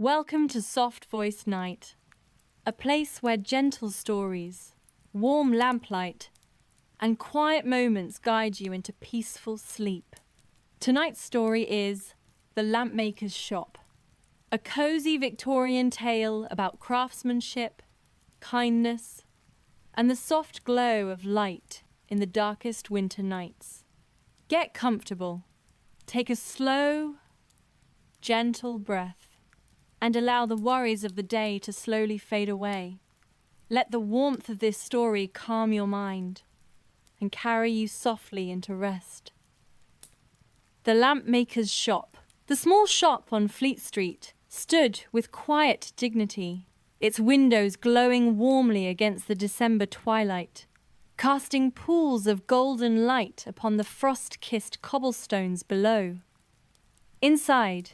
Welcome to Soft Voice Night, a place where gentle stories, warm lamplight, and quiet moments guide you into peaceful sleep. Tonight's story is The Lampmaker's Shop, a cozy Victorian tale about craftsmanship, kindness, and the soft glow of light in the darkest winter nights. Get comfortable, take a slow, gentle breath, and allow the worries of the day to slowly fade away. Let the warmth of this story calm your mind and carry you softly into rest. The Lampmaker's Shop. The small shop on Fleet Street stood with quiet dignity, its windows glowing warmly against the December twilight, casting pools of golden light upon the frost-kissed cobblestones below. Inside,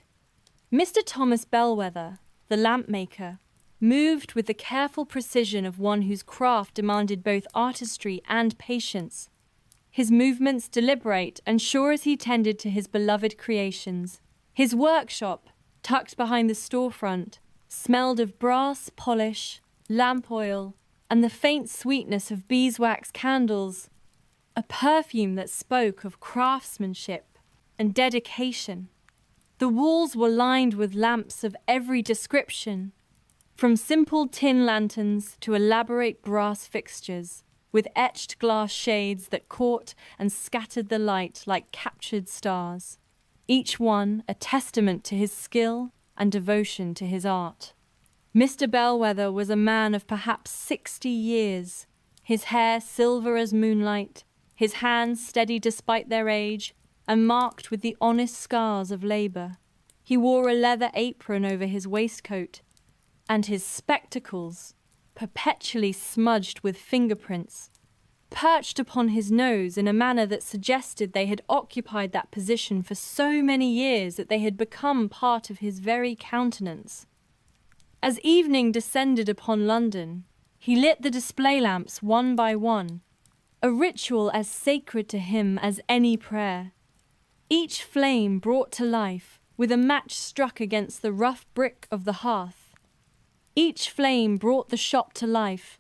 Mr. Thomas Bellwether, the lampmaker, moved with the careful precision of one whose craft demanded both artistry and patience, his movements deliberate and sure as he tended to his beloved creations. His workshop, tucked behind the storefront, smelled of brass polish, lamp oil, and the faint sweetness of beeswax candles, a perfume that spoke of craftsmanship and dedication. The walls were lined with lamps of every description, from simple tin lanterns to elaborate brass fixtures, with etched glass shades that caught and scattered the light like captured stars, each one a testament to his skill and devotion to his art. Mr. Bellwether was a man of perhaps 60 years, his hair silver as moonlight, his hands steady despite their age, and marked with the honest scars of labour. He wore a leather apron over his waistcoat, and his spectacles, perpetually smudged with fingerprints, perched upon his nose in a manner that suggested they had occupied that position for so many years that they had become part of his very countenance. As evening descended upon London, he lit the display lamps one by one, a ritual as sacred to him as any prayer. Each flame brought to life, with a match struck against the rough brick of the hearth. Each flame brought the shop to life,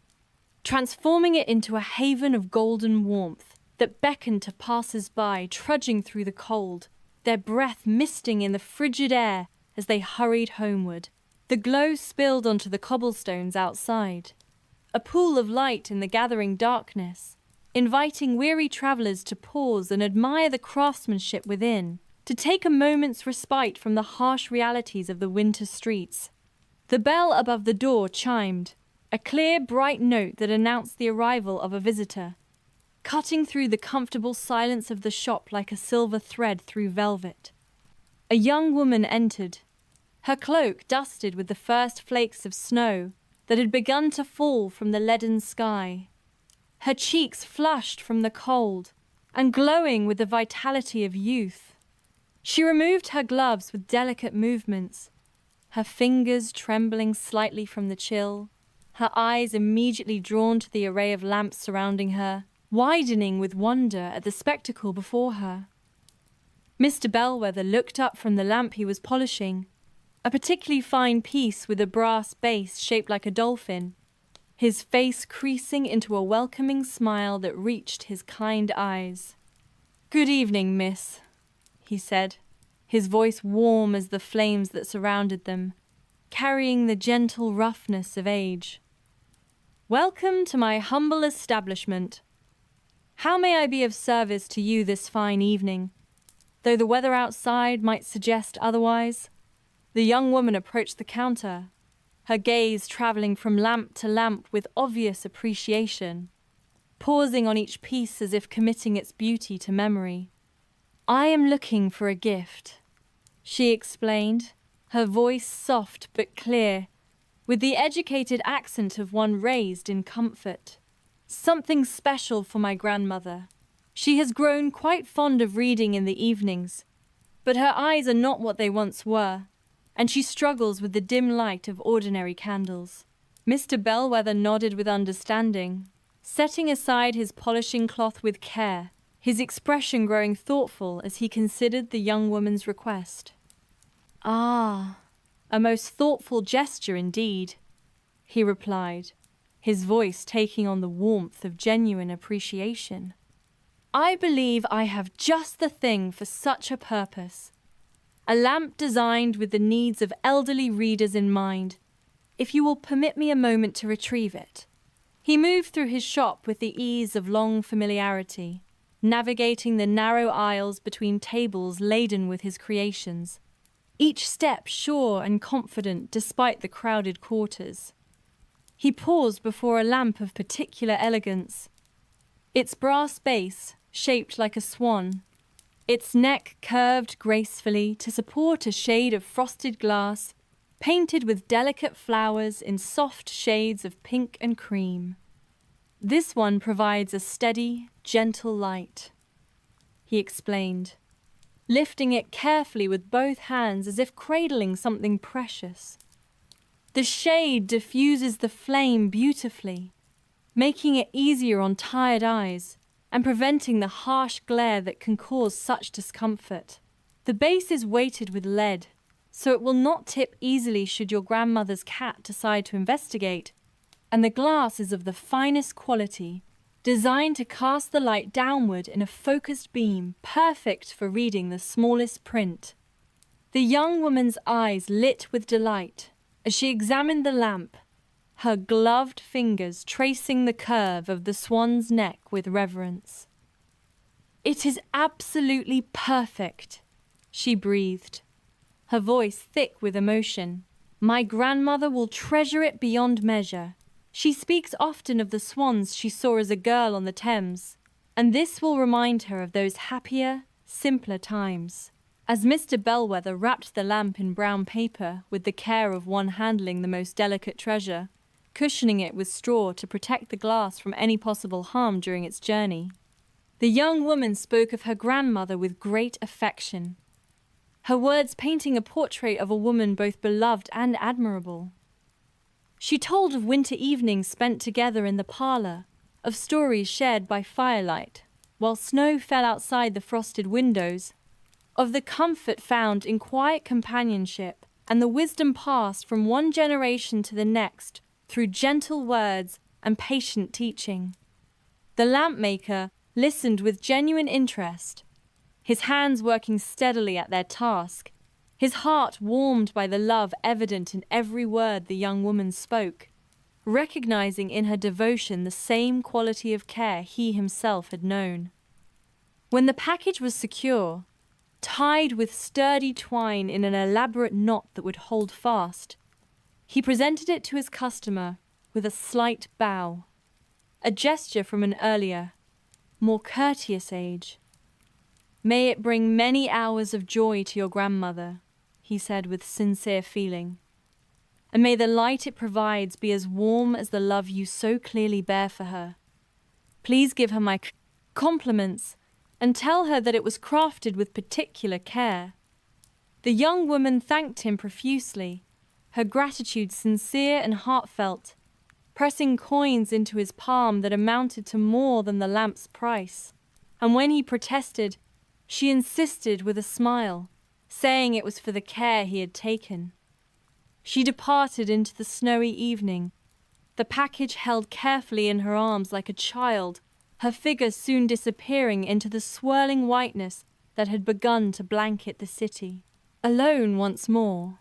transforming it into a haven of golden warmth that beckoned to passers-by trudging through the cold, their breath misting in the frigid air as they hurried homeward. The glow spilled onto the cobblestones outside, a pool of light in the gathering darkness, inviting weary travellers to pause and admire the craftsmanship within, to take a moment's respite from the harsh realities of the winter streets. The bell above the door chimed, a clear, bright note that announced the arrival of a visitor, cutting through the comfortable silence of the shop like a silver thread through velvet. A young woman entered, her cloak dusted with the first flakes of snow that had begun to fall from the leaden sky, her cheeks flushed from the cold and glowing with the vitality of youth. She removed her gloves with delicate movements, her fingers trembling slightly from the chill, her eyes immediately drawn to the array of lamps surrounding her, widening with wonder at the spectacle before her. Mr. Bellwether looked up from the lamp he was polishing, a particularly fine piece with a brass base shaped like a dolphin, his face creasing into a welcoming smile that reached his kind eyes. "Good evening, miss," he said, his voice warm as the flames that surrounded them, carrying the gentle roughness of age. "Welcome to my humble establishment. How may I be of service to you this fine evening, though the weather outside might suggest otherwise?" The young woman approached the counter, her gaze travelling from lamp to lamp with obvious appreciation, pausing on each piece as if committing its beauty to memory. "I am looking for a gift," she explained, her voice soft but clear, with the educated accent of one raised in comfort. "Something special for my grandmother. She has grown quite fond of reading in the evenings, but her eyes are not what they once were, and she struggles with the dim light of ordinary candles." Mr. Bellwether nodded with understanding, setting aside his polishing cloth with care, his expression growing thoughtful as he considered the young woman's request. "Ah," "A most thoughtful gesture indeed," he replied, his voice taking on the warmth of genuine appreciation. "I believe I have just the thing for such a purpose. A lamp designed with the needs of elderly readers in mind, if you will permit me a moment to retrieve it." He moved through his shop with the ease of long familiarity, navigating the narrow aisles between tables laden with his creations, each step sure and confident despite the crowded quarters. He paused before a lamp of particular elegance. Its brass base, shaped like a swan, its neck curved gracefully to support a shade of frosted glass, painted with delicate flowers in soft shades of pink and cream. "This one provides a steady, gentle light," he explained, lifting it carefully with both hands as if cradling something precious. "The shade diffuses the flame beautifully, making it easier on tired eyes and preventing the harsh glare that can cause such discomfort. The base is weighted with lead, so it will not tip easily should your grandmother's cat decide to investigate, and the glass is of the finest quality, designed to cast the light downward in a focused beam, perfect for reading the smallest print." The young woman's eyes lit with delight as she examined the lamp, her gloved fingers tracing the curve of the swan's neck with reverence. "It is absolutely perfect," she breathed, her voice thick with emotion. "My grandmother will treasure it beyond measure. She speaks often of the swans she saw as a girl on the Thames, and this will remind her of those happier, simpler times." As Mr. Bellwether wrapped the lamp in brown paper with the care of one handling the most delicate treasure, cushioning it with straw to protect the glass from any possible harm during its journey, the young woman spoke of her grandmother with great affection, her words painting a portrait of a woman both beloved and admirable. She told of winter evenings spent together in the parlor, of stories shared by firelight, while snow fell outside the frosted windows, of the comfort found in quiet companionship and the wisdom passed from one generation to the next through gentle words and patient teaching. The lamp maker listened with genuine interest, his hands working steadily at their task, his heart warmed by the love evident in every word the young woman spoke, recognizing in her devotion the same quality of care he himself had known. When the package was secure, tied with sturdy twine in an elaborate knot that would hold fast, he presented it to his customer with a slight bow, a gesture from an earlier, more courteous age. "May it bring many hours of joy to your grandmother," he said with sincere feeling, "and may the light it provides be as warm as the love you so clearly bear for her. Please give her my compliments and tell her that it was crafted with particular care." The young woman thanked him profusely, her gratitude sincere and heartfelt, pressing coins into his palm that amounted to more than the lamp's price. And when he protested, she insisted with a smile, saying it was for the care he had taken. She departed into the snowy evening, the package held carefully in her arms like a child, her figure soon disappearing into the swirling whiteness that had begun to blanket the city. Alone once more,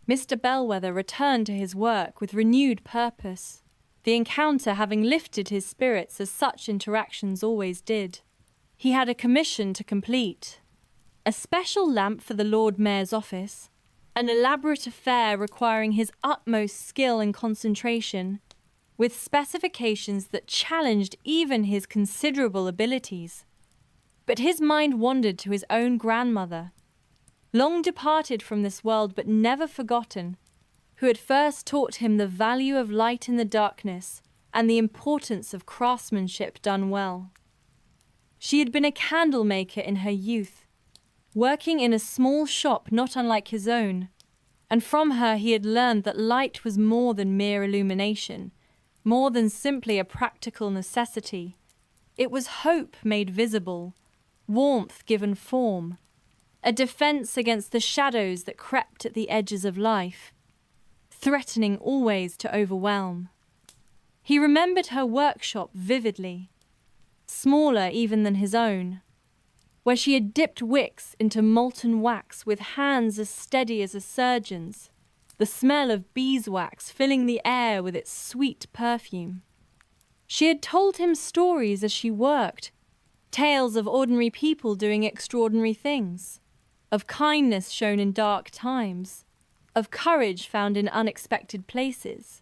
Mr. Bellwether returned to his work with renewed purpose, the encounter having lifted his spirits as such interactions always did. He had a commission to complete, a special lamp for the Lord Mayor's office, an elaborate affair requiring his utmost skill and concentration, with specifications that challenged even his considerable abilities. But his mind wandered to his own grandmother, long departed from this world but never forgotten, who had first taught him the value of light in the darkness and the importance of craftsmanship done well. She had been a candle maker in her youth, working in a small shop not unlike his own, and from her he had learned that light was more than mere illumination, more than simply a practical necessity. It was hope made visible, warmth given form, a defense against the shadows that crept at the edges of life. threatening always to overwhelm. He remembered her workshop vividly, smaller even than his own, where she had dipped wicks into molten wax with hands as steady as a surgeon's, the smell of beeswax filling the air with its sweet perfume. She had told him stories as she worked, tales of ordinary people doing extraordinary things, of kindness shown in dark times, of courage found in unexpected places,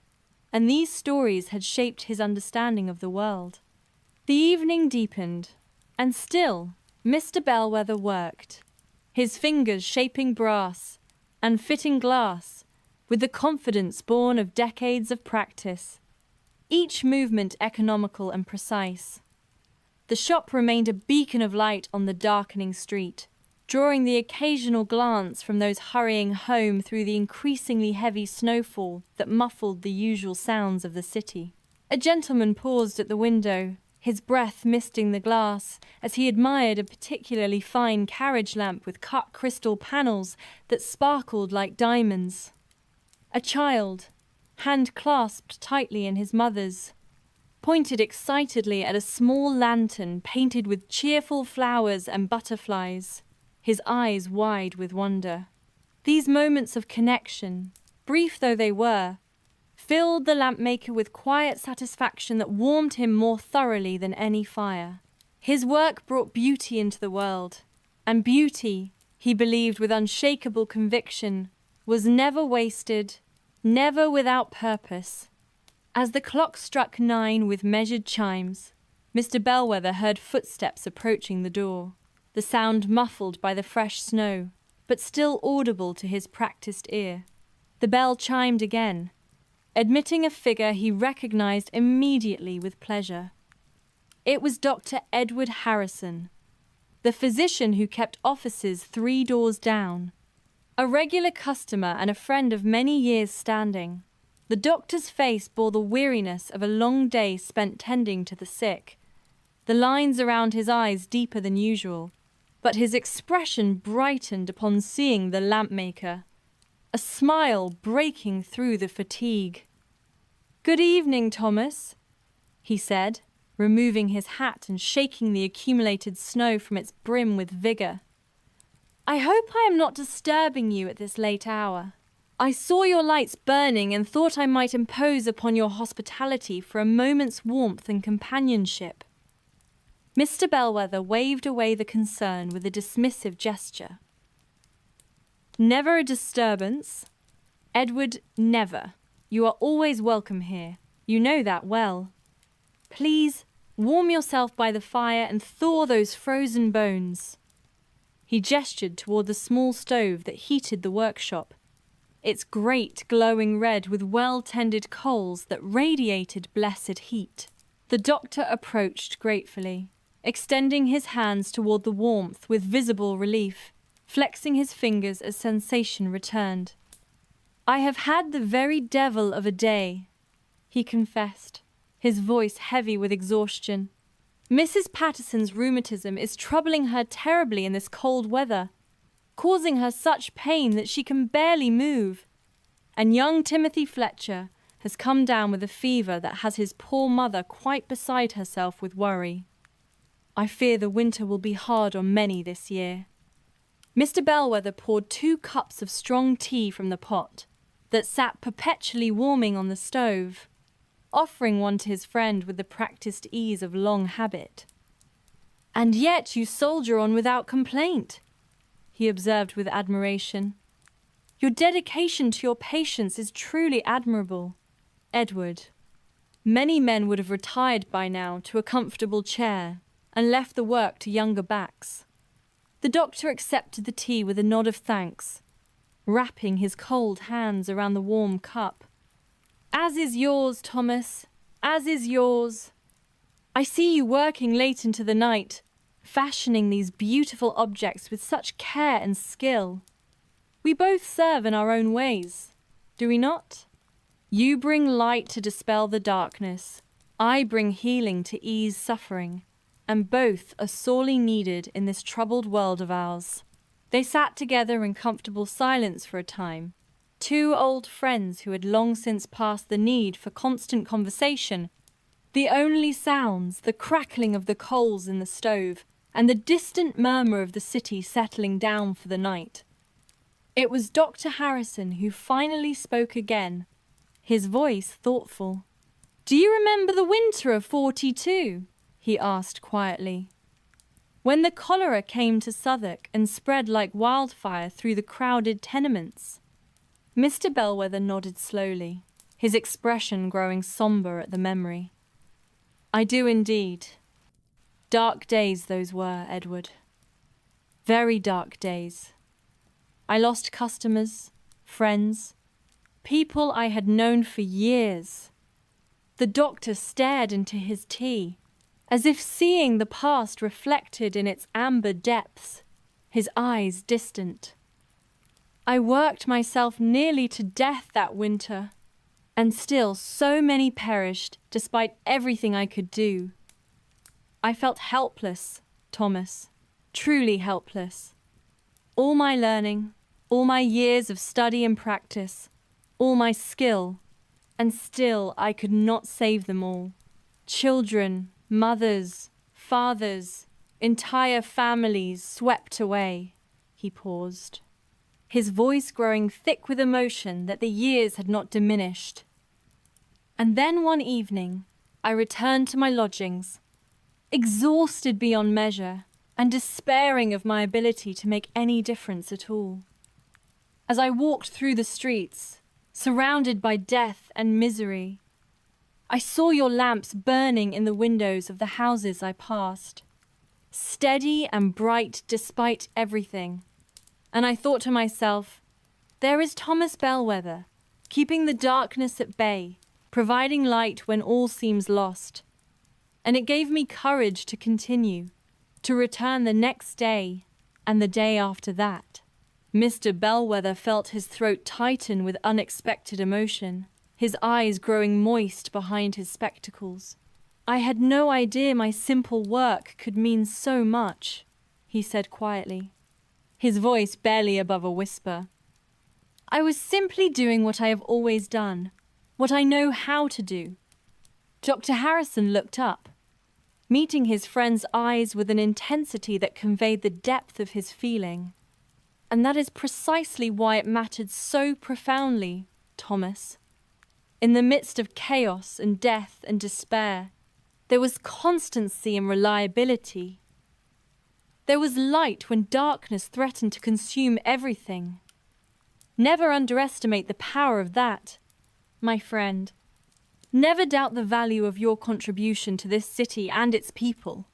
and these stories had shaped his understanding of the world. The evening deepened, and still Mr. Bellwether worked, his fingers shaping brass and fitting glass with the confidence born of decades of practice, each movement economical and precise. The shop remained a beacon of light on the darkening street, drawing the occasional glance from those hurrying home through the increasingly heavy snowfall that muffled the usual sounds of the city. A gentleman paused at the window, his breath misting the glass, as he admired a particularly fine carriage lamp with cut crystal panels that sparkled like diamonds. A child, hand clasped tightly in his mother's, pointed excitedly at a small lantern painted with cheerful flowers and butterflies, his eyes wide with wonder. These moments of connection, brief though they were, filled the lampmaker with quiet satisfaction that warmed him more thoroughly than any fire. His work brought beauty into the world, and beauty, he believed with unshakable conviction, was never wasted, never without purpose. As the clock struck 9 with measured chimes, Mr. Bellwether heard footsteps approaching the door, the sound muffled by the fresh snow, but still audible to his practiced ear. The bell chimed again, admitting a figure he recognized immediately with pleasure. It was Dr. Edward Harrison, the physician who kept offices 3 doors down, a regular customer and a friend of many years' standing. The doctor's face bore the weariness of a long day spent tending to the sick, the lines around his eyes deeper than usual, but his expression brightened upon seeing the lampmaker, a smile breaking through the fatigue. "Good evening, Thomas," he said, removing his hat and shaking the accumulated snow from its brim with vigor. "I hope I am not disturbing you at this late hour. I saw your lights burning and thought I might impose upon your hospitality for a moment's warmth and companionship." Mr. Bellwether waved away the concern with a dismissive gesture. "Never a disturbance. Edward, never. You are always welcome here. You know that well. Please, warm yourself by the fire and thaw those frozen bones." He gestured toward the small stove that heated the workshop, its grate glowing red with well-tended coals that radiated blessed heat. The doctor approached gratefully, extending his hands toward the warmth with visible relief, flexing his fingers as sensation returned. "I have had the very devil of a day," he confessed, his voice heavy with exhaustion. "Mrs. Patterson's rheumatism is troubling her terribly in this cold weather, causing her such pain that she can barely move. And young Timothy Fletcher has come down with a fever that has his poor mother quite beside herself with worry. I fear the winter will be hard on many this year." Mr. Bellwether poured 2 cups of strong tea from the pot that sat perpetually warming on the stove, offering one to his friend with the practiced ease of long habit. "And yet you soldier on without complaint," he observed with admiration. "Your dedication to your patients is truly admirable, Edward. Many men would have retired by now to a comfortable chair and left the work to younger backs." The doctor accepted the tea with a nod of thanks, wrapping his cold hands around the warm cup. "As is yours, Thomas, as is yours. I see you working late into the night, fashioning these beautiful objects with such care and skill. We both serve in our own ways, do we not? You bring light to dispel the darkness, I bring healing to ease suffering, and both are sorely needed in this troubled world of ours." They sat together in comfortable silence for a time, two old friends who had long since passed the need for constant conversation. The only sounds, the crackling of the coals in the stove, and the distant murmur of the city settling down for the night. It was Dr. Harrison who finally spoke again, his voice thoughtful. "Do you remember the winter of '42? He asked quietly. "When the cholera came to Southwark and spread like wildfire through the crowded tenements?" Mr. Bellwether nodded slowly, his expression growing sombre at the memory. "I do indeed. Dark days those were, Edward. Very dark days. I lost customers, friends, people I had known for years." The doctor stared into his tea, as if seeing the past reflected in its amber depths, his eyes distant. "I worked myself nearly to death that winter, and still so many perished despite everything I could do. I felt helpless, Thomas, truly helpless. All my learning, all my years of study and practice, all my skill, and still I could not save them all. Children, mothers, fathers, entire families swept away." He paused, his voice growing thick with emotion that the years had not diminished. "And then one evening, I returned to my lodgings, exhausted beyond measure, and despairing of my ability to make any difference at all. As I walked through the streets, surrounded by death and misery, I saw your lamps burning in the windows of the houses I passed, steady and bright despite everything. And I thought to myself, there is Thomas Bellwether, keeping the darkness at bay, providing light when all seems lost. And it gave me courage to continue, to return the next day and the day after that." Mr. Bellwether felt his throat tighten with unexpected emotion, his eyes growing moist behind his spectacles. "I had no idea my simple work could mean so much," he said quietly, his voice barely above a whisper. "I was simply doing what I have always done, what I know how to do." Dr. Harrison looked up, meeting his friend's eyes with an intensity that conveyed the depth of his feeling. "And that is precisely why it mattered so profoundly, Thomas. In the midst of chaos and death and despair, there was constancy and reliability. There was light when darkness threatened to consume everything. Never underestimate the power of that, my friend. Never doubt the value of your contribution to this city and its people."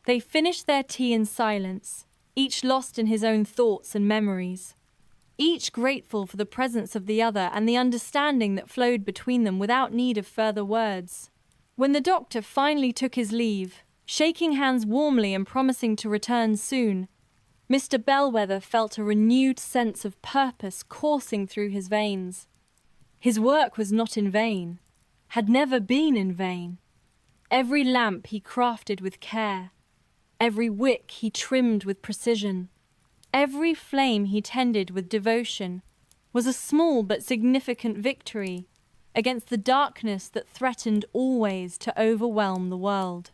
They finished their tea in silence, each lost in his own thoughts and memories, each grateful for the presence of the other and the understanding that flowed between them without need of further words. When the doctor finally took his leave, shaking hands warmly and promising to return soon, Mr. Bellwether felt a renewed sense of purpose coursing through his veins. His work was not in vain, had never been in vain. Every lamp he crafted with care, every wick he trimmed with precision, every flame he tended with devotion, was a small but significant victory against the darkness that threatened always to overwhelm the world.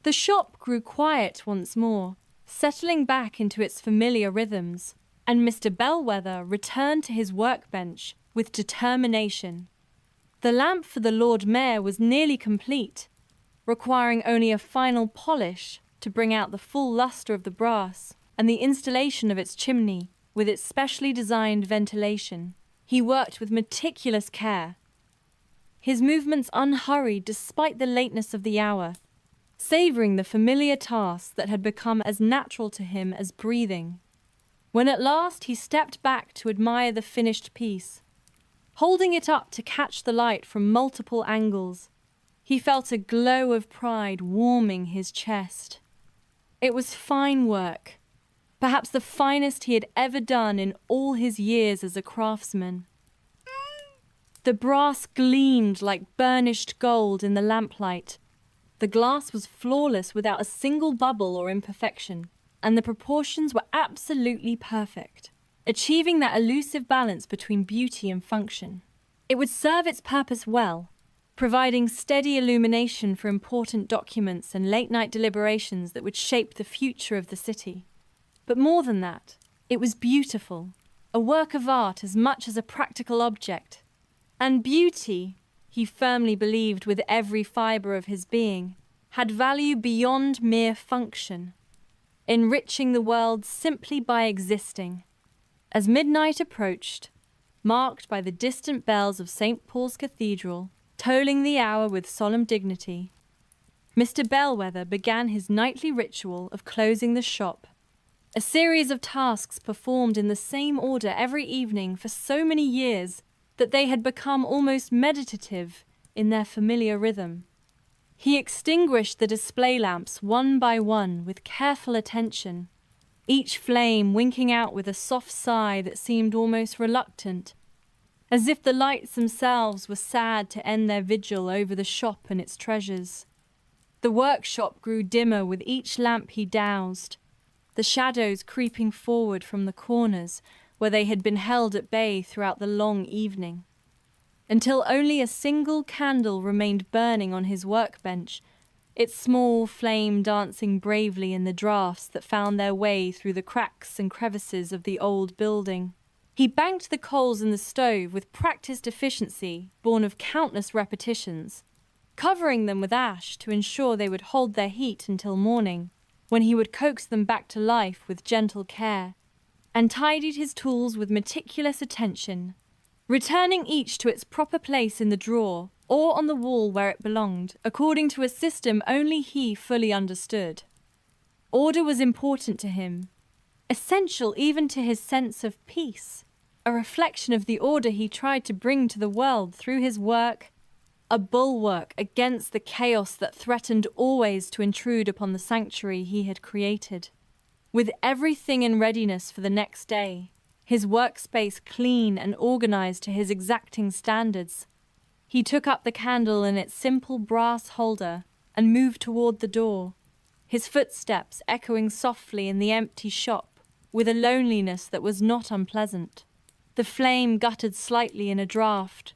The shop grew quiet once more, settling back into its familiar rhythms, and Mr. Bellwether returned to his workbench with determination. The lamp for the Lord Mayor was nearly complete, requiring only a final polish to bring out the full lustre of the brass and the installation of its chimney with its specially designed ventilation. He worked with meticulous care, his movements unhurried despite the lateness of the hour, savouring the familiar tasks that had become as natural to him as breathing. When at last he stepped back to admire the finished piece, holding it up to catch the light from multiple angles, he felt a glow of pride warming his chest. It was fine work, perhaps the finest he had ever done in all his years as a craftsman. The brass gleamed like burnished gold in the lamplight. The glass was flawless without a single bubble or imperfection, and the proportions were absolutely perfect. achieving that elusive balance between beauty and function. It would serve its purpose well, providing steady illumination for important documents and late-night deliberations that would shape the future of the city. But more than that, it was beautiful, a work of art as much as a practical object. And beauty, he firmly believed with every fibre of his being, had value beyond mere function, enriching the world simply by existing. As midnight approached, marked by the distant bells of St. Paul's Cathedral, tolling the hour with solemn dignity, Mr. Bellwether began his nightly ritual of closing the shop, a series of tasks performed in the same order every evening for so many years that they had become almost meditative in their familiar rhythm. He extinguished the display lamps one by one with careful attention, each flame winking out with a soft sigh that seemed almost reluctant, as if the lights themselves were sad to end their vigil over the shop and its treasures. The workshop grew dimmer with each lamp he doused, the shadows creeping forward from the corners where they had been held at bay throughout the long evening, until only a single candle remained burning on his workbench, its small flame dancing bravely in the draughts that found their way through the cracks and crevices of the old building. He banked the coals in the stove with practiced efficiency born of countless repetitions, covering them with ash to ensure they would hold their heat until morning, when he would coax them back to life with gentle care, and tidied his tools with meticulous attention, returning each to its proper place in the drawer or on the wall where it belonged, according to a system only he fully understood. Order was important to him, essential even to his sense of peace, a reflection of the order he tried to bring to the world through his work, a bulwark against the chaos that threatened always to intrude upon the sanctuary he had created. With everything in readiness for the next day, his workspace clean and organized to his exacting standards, he took up the candle in its simple brass holder and moved toward the door, his footsteps echoing softly in the empty shop with a loneliness that was not unpleasant. The flame guttered slightly in a draught,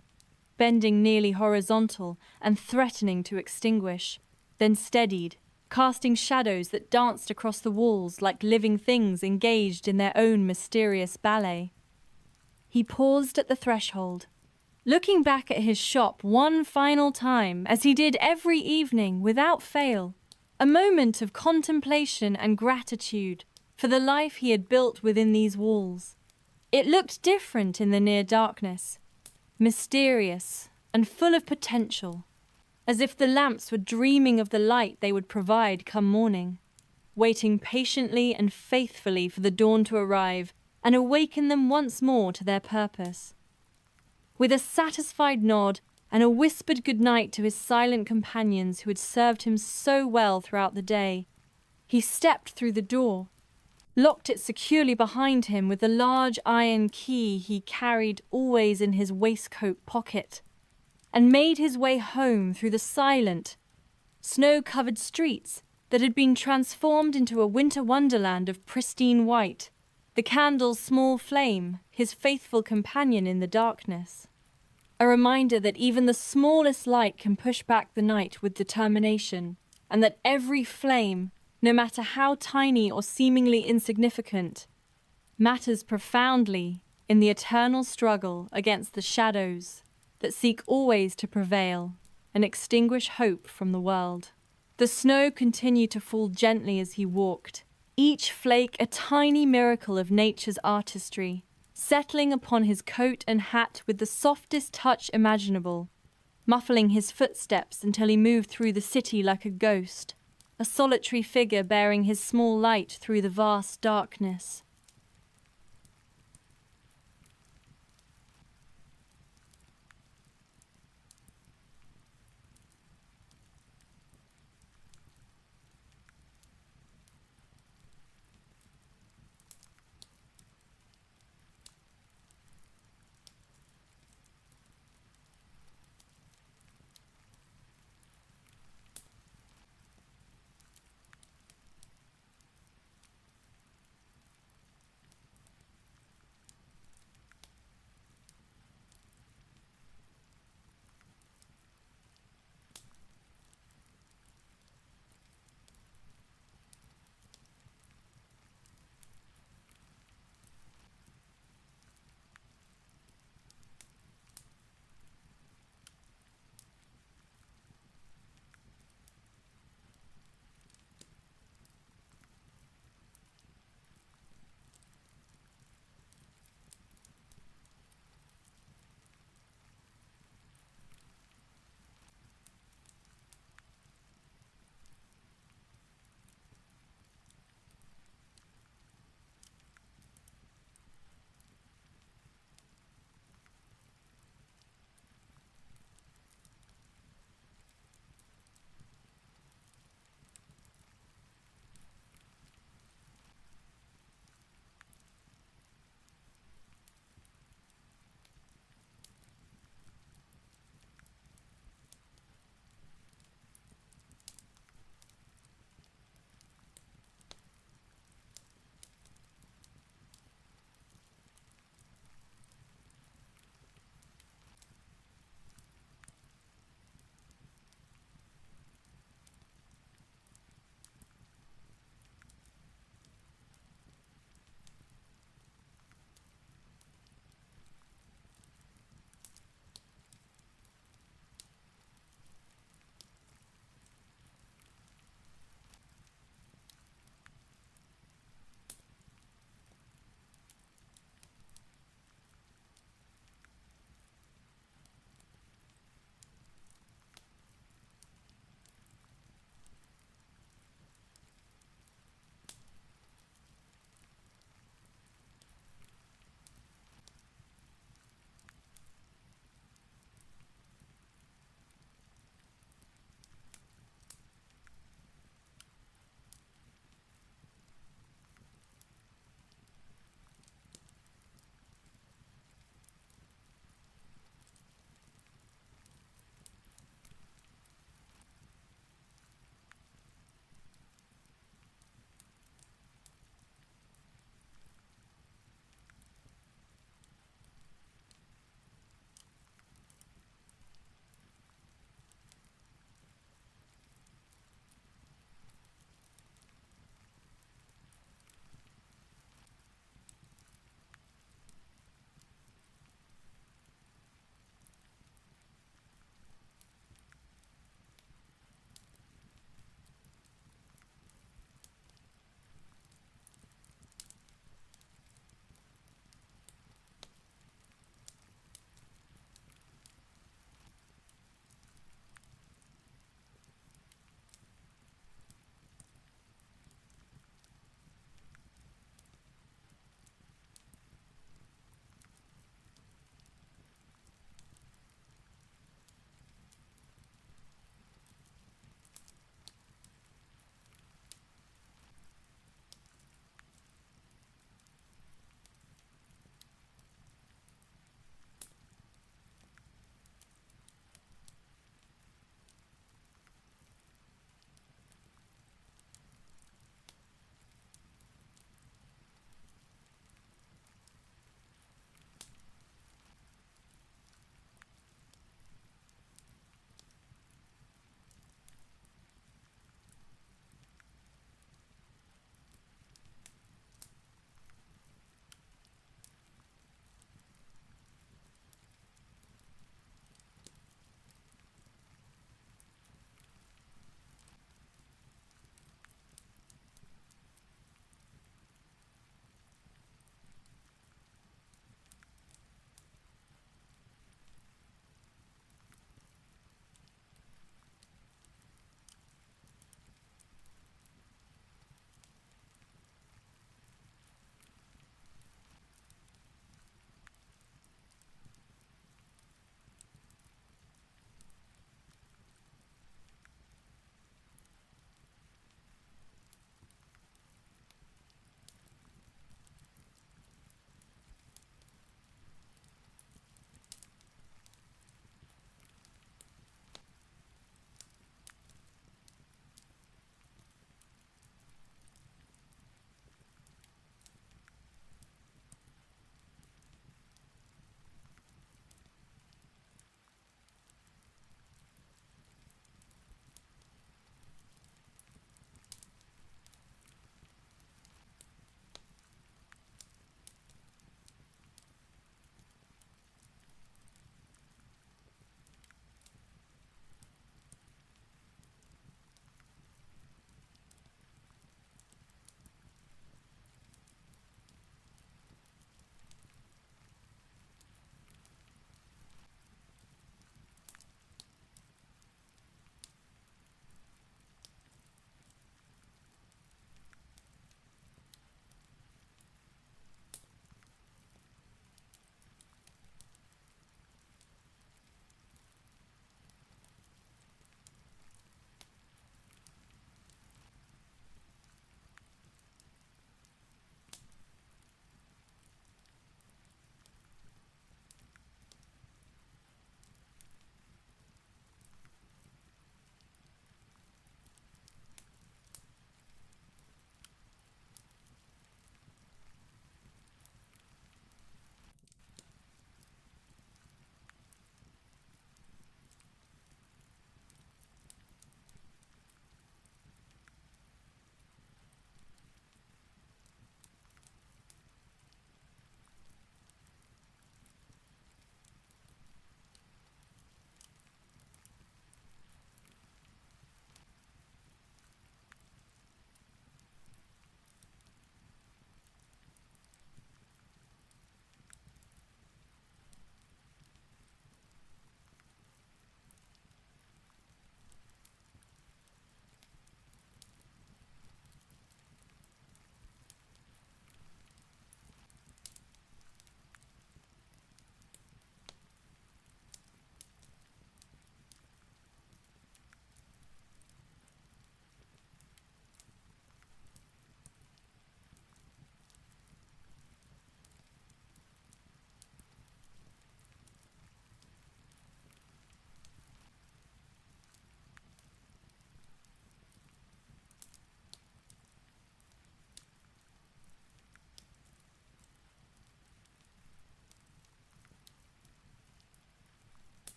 bending nearly horizontal and threatening to extinguish, then steadied, casting shadows that danced across the walls like living things engaged in their own mysterious ballet. He paused at the threshold, looking back at his shop one final time, as he did every evening without fail, a moment of contemplation and gratitude for the life he had built within these walls. It looked different in the near darkness, mysterious and full of potential, as if the lamps were dreaming of the light they would provide come morning, waiting patiently and faithfully for the dawn to arrive and awaken them once more to their purpose. With a satisfied nod and a whispered goodnight to his silent companions who had served him so well throughout the day, he stepped through the door, locked it securely behind him with the large iron key he carried always in his waistcoat pocket, and made his way home through the silent, snow-covered streets that had been transformed into a winter wonderland of pristine white, the candle's small flame his faithful companion in the darkness. A reminder that even the smallest light can push back the night with determination, and that every flame, no matter how tiny or seemingly insignificant, matters profoundly in the eternal struggle against the shadows that seek always to prevail and extinguish hope from the world. The snow continued to fall gently as he walked, each flake a tiny miracle of nature's artistry, settling upon his coat and hat with the softest touch imaginable, muffling his footsteps until he moved through the city like a ghost, a solitary figure bearing his small light through the vast darkness.